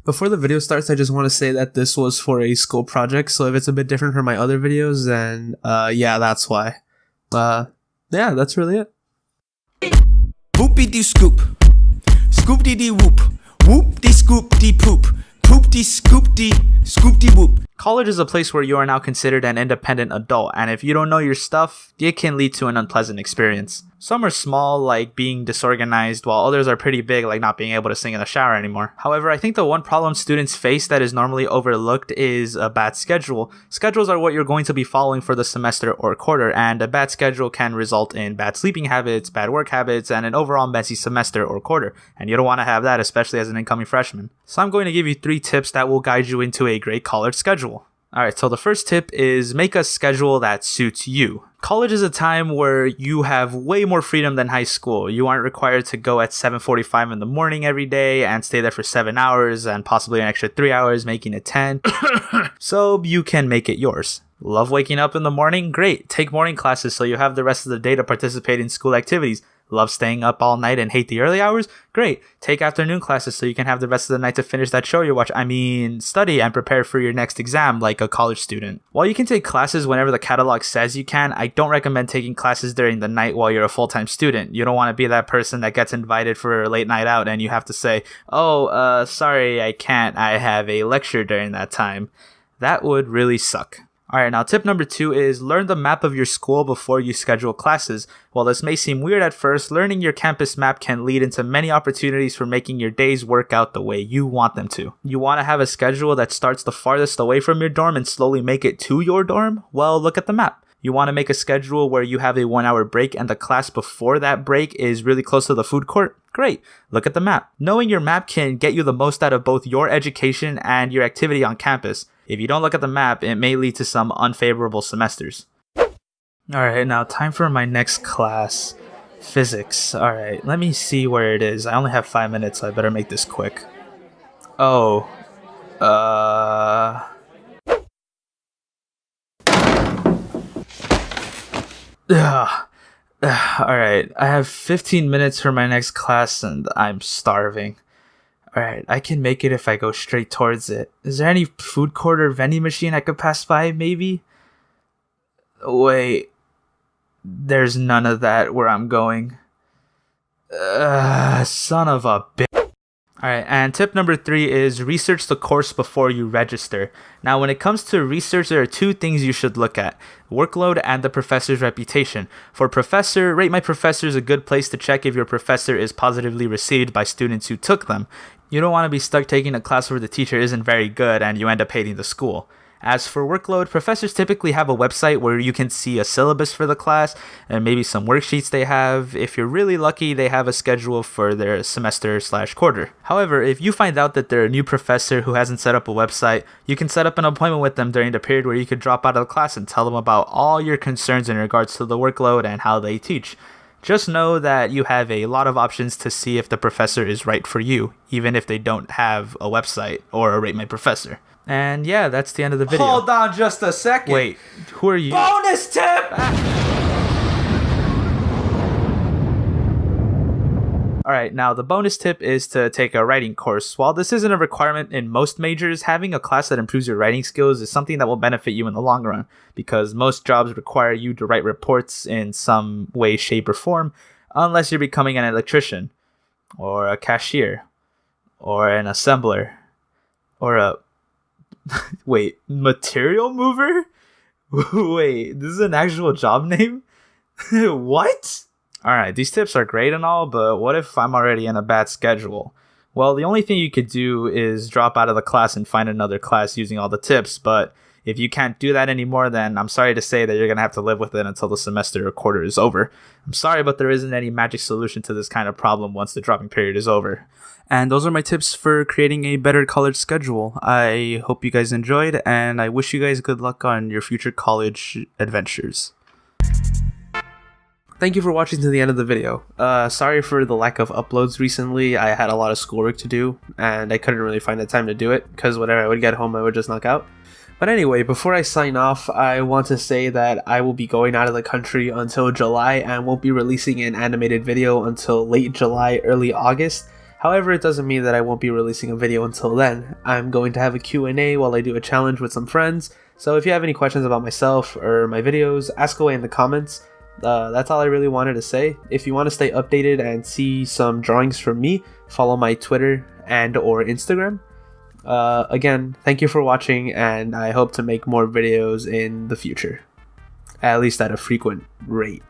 Before the video starts, I just want to say that this was for a school project, so if it's a bit different from my other videos, then yeah, that's why. Yeah, that's really it. Whoopie scoop, scoop dee whoop, whoop dee scoop dee poop, poop dee scoop dee whoop. College is a place where you are now considered an independent adult, and if you don't know your stuff, it can lead to an unpleasant experience. Some are small, like being disorganized, while others are pretty big, like not being able to sing in the shower anymore. However, I think the one problem students face that is normally overlooked is a bad schedule. Schedules are what you're going to be following for the semester or quarter, and a bad schedule can result in bad sleeping habits, bad work habits, and an overall messy semester or quarter, and you don't want to have that, especially as an incoming freshman. So I'm going to give you 3 tips that will guide you into a great college schedule. Alright, so the first tip is make a schedule that suits you. College is a time where you have way more freedom than high school. You aren't required to go at 7:45 in the morning every day and stay there for 7 hours and possibly an extra 3 hours, making it 10. So you can make it yours. Love waking up in the morning? Great. Take morning classes so you have the rest of the day to participate in school activities. Love staying up all night and hate the early hours? Great. Take afternoon classes so you can have the rest of the night to finish that show you watch. Study and prepare for your next exam like a college student. While you can take classes whenever the catalog says you can, I don't recommend taking classes during the night while you're a full-time student. You don't want to be that person that gets invited for a late night out and you have to say, sorry, I can't. I have a lecture during that time. That would really suck. Alright, now tip number 2 is learn the map of your school before you schedule classes. While this may seem weird at first, learning your campus map can lead into many opportunities for making your days work out the way you want them to. You want to have a schedule that starts the farthest away from your dorm and slowly make it to your dorm? Well, look at the map. You want to make a schedule where you have a 1-hour break and the class before that break is really close to the food court? Great. Look at the map. Knowing your map can get you the most out of both your education and your activity on campus. If you don't look at the map, it may lead to some unfavorable semesters. Alright, now time for my next class. Physics. Alright, let me see where it is. I only have 5 minutes, so I better make this quick. Alright, I have 15 minutes for my next class and I'm starving. Alright, I can make it if I go straight towards it. Is there any food court or vending machine I could pass by, maybe? Wait. There's none of that where I'm going. Son of a bitch. Alright, and tip number 3 is research the course before you register. Now, when it comes to research, there are 2 things you should look at. Workload and the professor's reputation. For professor, Rate My Professor is a good place to check if your professor is positively received by students who took them. You don't want to be stuck taking a class where the teacher isn't very good and you end up hating the school. As for workload, professors typically have a website where you can see a syllabus for the class and maybe some worksheets they have. If you're really lucky, they have a schedule for their semester/quarter. However, if you find out that they're a new professor who hasn't set up a website, you can set up an appointment with them during the period where you could drop out of the class and tell them about all your concerns in regards to the workload and how they teach. Just know that you have a lot of options to see if the professor is right for you, even if they don't have a website or a Rate My Professor. And yeah, that's the end of the video. Hold on just a second. Wait, who are you? Bonus tip! Alright, now the bonus tip is to take a writing course. While this isn't a requirement in most majors, having a class that improves your writing skills is something that will benefit you in the long run, because most jobs require you to write reports in some way, shape, or form, unless you're becoming an electrician, or a cashier, or an assembler, or a... Wait, material mover? Wait, this is an actual job name? What? Alright, these tips are great and all, but what if I'm already in a bad schedule? Well, the only thing you could do is drop out of the class and find another class using all the tips, but if you can't do that anymore, then I'm sorry to say that you're going to have to live with it until the semester or quarter is over. I'm sorry, but there isn't any magic solution to this kind of problem once the dropping period is over. And those are my tips for creating a better college schedule. I hope you guys enjoyed, and I wish you guys good luck on your future college adventures. Thank you for watching to the end of the video. Sorry for the lack of uploads recently. I had a lot of schoolwork to do, and I couldn't really find the time to do it, because whenever I would get home, I would just knock out. But anyway, before I sign off, I want to say that I will be going out of the country until July and won't be releasing an animated video until late July, early August. However, it doesn't mean that I won't be releasing a video until then. I'm going to have a Q&A while I do a challenge with some friends, so if you have any questions about myself or my videos, ask away in the comments. That's all I really wanted to say. If you want to stay updated and see some drawings from me, follow my Twitter and or Instagram. Again, thank you for watching, and I hope to make more videos in the future, at least at a frequent rate.